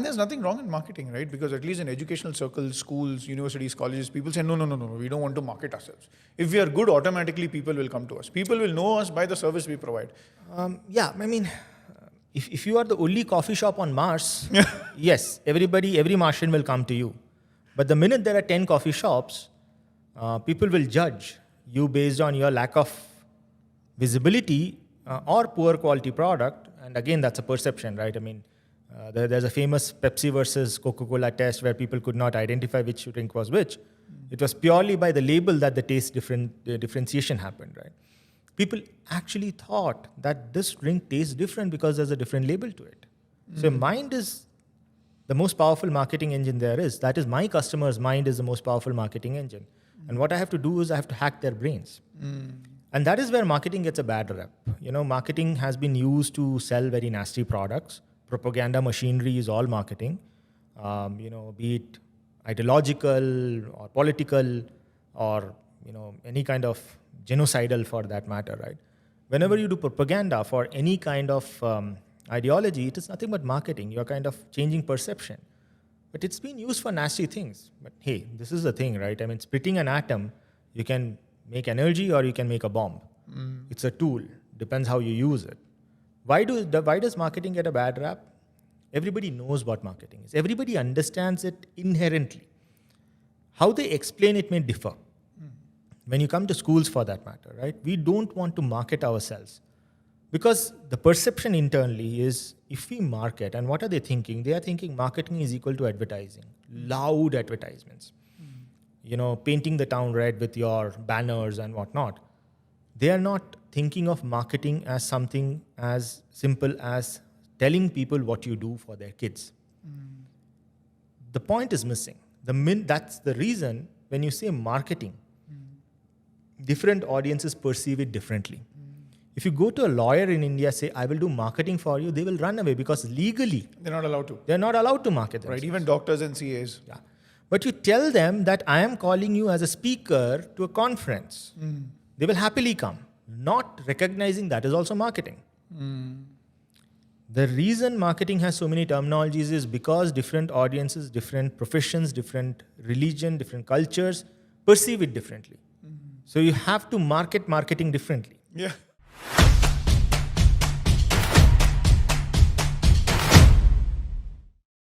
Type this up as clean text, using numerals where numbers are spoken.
there's nothing wrong in marketing, right? Because at least in educational circles, schools, universities, colleges, people say, no, we don't want to market ourselves. If we are good, automatically people will come to us. People will know us by the service we provide. If you are the only coffee shop on Mars, yes, every Martian will come to you. But the minute there are 10 coffee shops, people will judge you based on your lack of visibility or poor quality product. And again, that's a perception, right? There's a famous Pepsi versus Coca-Cola test where people could not identify which drink was which. It was purely by the label that the differentiation happened, right? People actually thought that this drink tastes different because there's a different label to it. So mind is the most powerful marketing engine there is. That is, my customer's mind is the most powerful marketing engine. And what I have to do is I have to hack their brains. And that is where marketing gets a bad rep. Marketing has been used to sell very nasty products. Propaganda machinery is all marketing. Be it ideological or political or, any kind of genocidal for that matter, right? Whenever you do propaganda for any kind of ideology, it is nothing but marketing. You're kind of changing perception. But it's been used for nasty things. But hey, this is the thing, right? Splitting an atom, you can make energy or you can make a bomb. It's a tool. Depends how you use it. Why does marketing get a bad rap? Everybody knows what marketing is. Everybody understands it inherently. How they explain it may differ. When you come to schools for that matter, right? We don't want to market ourselves. Because the perception internally is, if we market, and what are they thinking? They are thinking marketing is equal to advertising. Loud advertisements. Painting the town red with your banners and whatnot. They are not thinking of marketing as something as simple as telling people what you do for their kids. The point is missing. That's the reason when you say marketing, different audiences perceive it differently. If you go to a lawyer in India, say, I will do marketing for you, they will run away because legally, they're not allowed to. They're not allowed to market themselves. Right, even doctors and CAs. Yeah. But you tell them that I am calling you as a speaker to a conference. They will happily come, not recognizing that is also marketing. The reason marketing has so many terminologies is because different audiences, different professions, different religion, different cultures perceive it differently. So you have to marketing differently. Yeah.